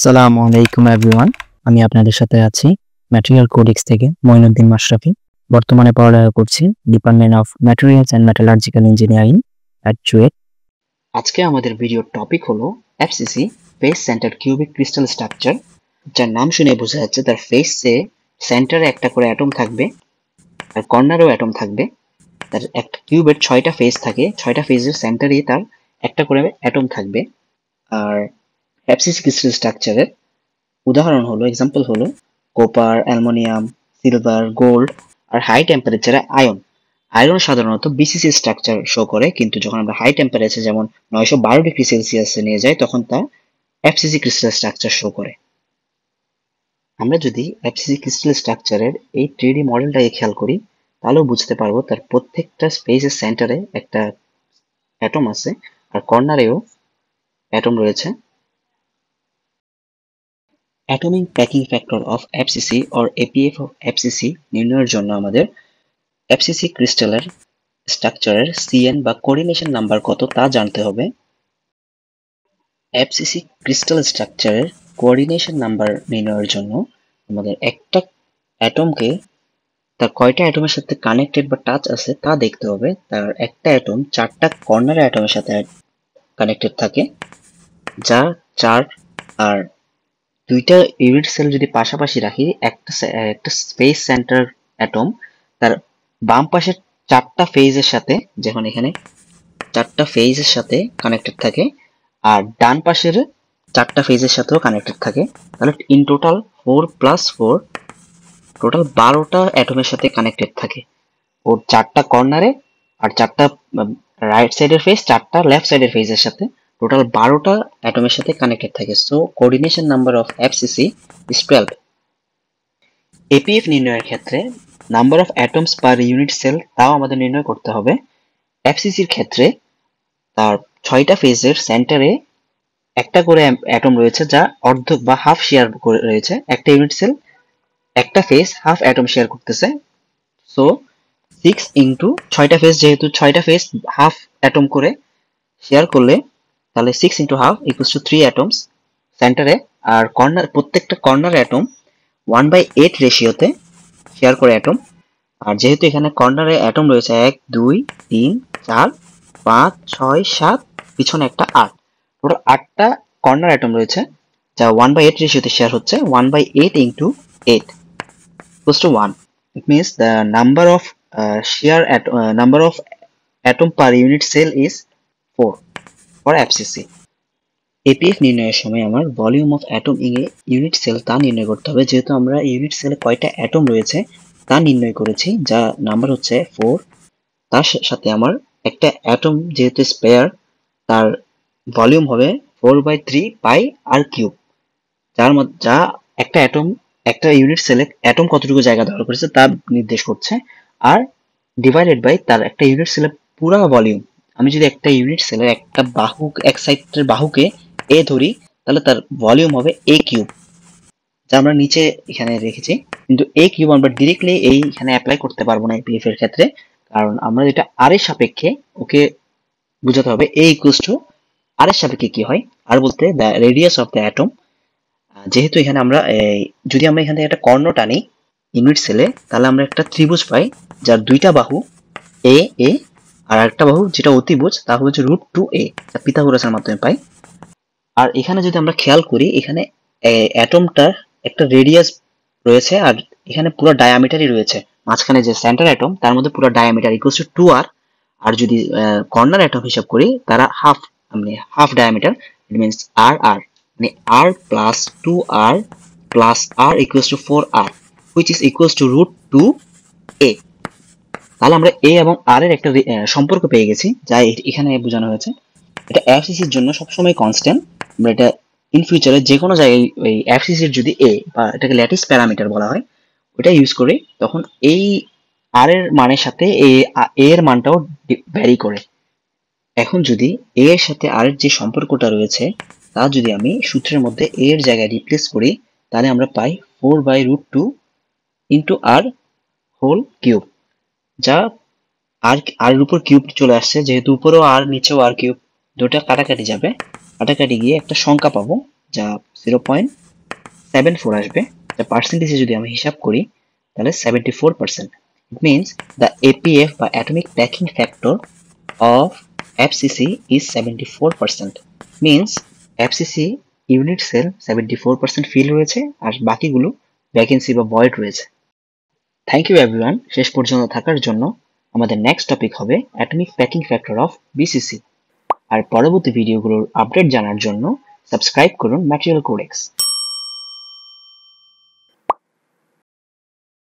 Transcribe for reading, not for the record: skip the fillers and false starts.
আসসালামু আলাইকুম এভরিওয়ান। আমি আপনাদের সাথে আছি ম্যাটেরিয়াল কোডিক্স থেকে মঈনুদ্দিন মাশরাফি। বর্তমানে পড়ালেখা করছি department of materials and metallurgical engineering at CUET. আজকে আমাদের ভিডিওর টপিক হলো FCC face centre cubic crystal structure, যার নাম শুনে বোঝা যাচ্ছে তার ফেসে সেন্টারে একটা করে অ্যাটম থাকবে আর কর্নারেও অ্যাটম থাকবে। তার একটা কিউবের 6টা ফেস থাকে, 6টা ফেজের সেন্টারে তার একটা করে অ্যাটম থাকবে। আর এফসিসি ক্রিস্টাল স্ট্রাকচারের উদাহরণ হলো, এক্সাম্পল হলো কপার, অ্যালুমিনিয়াম, সিলভার, গোল্ড আর হাই টেম্পারেচারে আয়ন। আয়রন সাধারণত বিসিসি স্ট্রাকচার শো করে, কিন্তু যখন আমরা হাই টেম্পারেচার যেমন 912 ডিগ্রি সেলসিয়াসে নিয়ে যাই তখন তা এফসিসি ক্রিস্টাল স্ট্রাকচার শো করে। আমরা যদি এফসিসি ক্রিস্টাল স্ট্রাকচারের এই 3D মডেলটাকে খেয়াল করি তাহলেও বুঝতে পারবো তার প্রত্যেকটা স্পেসের সেন্টারে একটা অ্যাটম আছে আর কর্নারেও অ্যাটম রয়েছে। Atomic packing factor of FCC or APF of FCC নির্ণয়ের জন্য আমাদের এফসিসি ক্রিস্টালের স্ট্রাকচারের সিএন বা কোঅর্ডিনেশন নাম্বার কত তা জানতে হবে। এফসিসি ক্রিস্টাল স্ট্রাকচারের কোঅর্ডিনেশন নাম্বার নির্ণয়ের জন্য আমাদের একটা অ্যাটমকে তার কয়টা অ্যাটমের সাথে কানেক্টেড বা টাচ আছে তা দেখতে হবে। তার একটা অ্যাটম 4টা কর্নার অ্যাটমের সাথে কানেক্টেড থাকে, যা 4 আর 2টা ইউনিট সেল যদি পাশাপাশি রাখি, একটা স্পেস সেন্টার অ্যাটম তার বাম পাশের 4টা ফেজের সাথে, যেমন এখানে 4টা ফেজের সাথে কানেক্টেড থাকে আর ডান পাশের 4টা ফেজের সাথেও কানেক্টেড থাকে। তাহলে ইন টোটাল 4 + 4 টোটাল 12টা অ্যাটমের সাথে কানেক্টেড থাকে। ওর 4টা কর্নারে আর 4টা রাইট সাইডের ফেজ, 4টা লেফট সাইডের ফেজের সাথে টোটাল 12টা অ্যাটমের সাথে কানেক্টেড থাকে। So coordination number of FCC is 12। APF নির্ণয়ের ক্ষেত্রে number of atoms per unit cell তাও আমাদের নির্ণয় করতে হবে। এফসিসির ক্ষেত্রে তার 6টা ফেজের সেন্টারে একটা করে অ্যাটম রয়েছে, যা অর্ধেক বা হাফ শেয়ার করে রয়েছে। একটা ইউনিট সেল একটা ফেজ হাফ অ্যাটম শেয়ার করতেছে। সো 6 ইন্টু 6টা ফেজ, যেহেতু 6টা ফেজ হাফ অ্যাটম করে শেয়ার করলে তাহলে 6 into half equals to 3 atoms সেন্টারে। আর কর্নার, প্রত্যেকটা কর্নার অ্যাটম 1/8 রেশিওতে শেয়ার করে অ্যাটম। আর যেহেতু এখানে কর্নারে অ্যাটম রয়েছে 1 2 3 4 5 6 7, পিছনে একটা 8, টোটাল 8টা কর্নার অ্যাটম রয়েছে যা 1/8 রেশিওতে শেয়ার হচ্ছে। 1/8 into 8 equals to 1. It means the number of atom per unit cell is 4 for FCC. APF নির্ণয়ের সময় আমার volume of atom in a unit cell তা নির্ণয় করতে হবে। যেহেতু আমরা ইউনিট সেলে কয়টা অ্যাটম রয়েছে তা নির্ণয় করেছি, যা নাম্বার হচ্ছে 4, তার সাথে আমার একটা অ্যাটম যেহেতু স্পেয়ার, তার ভলিউম হবে 4/3 পাই আর কিউব, যা একটা অ্যাটম, একটা ইউনিট সেলে অ্যাটম কতটুকু জায়গা দখল করেছে তা নির্দেশ করছে, আর ডিভাইডেড বাই তার একটা ইউনিট সেলের পুরো ভলিউম। আমি যদি একটা ইউনিট সেলের একটা বাহু, এক সাইডের বাহুকে এ ধরি, তাহলে তার ভলিউম হবে এ কিউব, যা আমরা নিচে এখানে রেখেছি। কিন্তু এ কিউব আমরা ডিরেক্টলি এইখানে অ্যাপ্লাই করতে পারবো না এপিএফ এর ক্ষেত্রে, কারণ আমরা যেটা আর এর সাপেক্ষে ওকে বোঝাতে হবে। এ ইকুয়ালস টু আর এর সাপেক্ষে কি হয়, আর বলতে the radius of the atom. যেহেতু এখানে আমরা যদি আমরা এখান থেকে একটা কর্ণ টানি ইউনিট সেলে, তাহলে আমরা একটা ত্রিভুজ পাই যার 2টা বাহু এ এ, আর একটা বাহু যেটা অতিভুজ তা হচ্ছে √2a, যা পিথাগোরাসের মাধ্যমে পাই। আর এখানে যদি আমরা খেয়াল করি, এখানে অ্যাটমটার একটা রেডিয়াস রয়েছে আর এখানে পুরো ডায়ামিটারই রয়েছে। মাঝখানে যে সেন্টার অ্যাটম তার মধ্যে পুরো ডায়ামিটার ইকুয়ালস টু 2r। আর যদি কর্নার অ্যাটম হিসাব করি তারা হাফ, মানে হাফ ডায়ামিটার, ইট মিনস আর আর, মানে r plus 2r plus r equals to 4r, which is equals to √2a। তাহলে আমরা এ এবং আর এর একটা সম্পর্ক পেয়ে গেছি, যা এখানে বোঝানো হয়েছে। এটা এফসিসির জন্য সবসময় কনস্ট্যান্ট। আমরা এটা ইন ফিউচারে যে কোনো জায়গায় ওই এফসিসির যদি এ বা এটাকে ল্যাটিস প্যারামিটার বলা হয় ওটা ইউজ করে, তখন এই আর এর মানের সাথে এর মানটাও ভ্যারি করে। এখন যদি এ এর সাথে আর এর যে সম্পর্কটা রয়েছে তা যদি আমি সূত্রের মধ্যে এ এর জায়গায় রিপ্লেস করি, তাহলে আমরা পাই 4/√2 ইন্টু আর হোল কিউব, যা আর আর এর উপর কিউব চলে আসছে। যেহেতু উপরেও আর নিচেও আর কিউব, দুটো কাটাকাটি যাবে, কাটাকাটি গিয়ে একটা সংখ্যা পাবো যা 0.74 আসবে, যা পার্সেন্টেজে যদি আমি হিসাব করি তাহলে 74%. It means the APF বা atomic packing factor of FCC is 74%. Means FCC unit cell 74% fill হয়েছে আর বাকিগুলো ভ্যাকেন্সি বা ভয়েড রয়েছে। থ্যাংক ইউ এভরিওয়ান শেষ পর্যন্ত থাকার জন্য। আমাদের নেক্সট টপিক হবে atomic packing factor of BCC. আর পরবর্তী ভিডিওগুলোর আপডেট জানার জন্য সাবস্ক্রাইব করুন ম্যাটেরিয়াল কোডেক্স।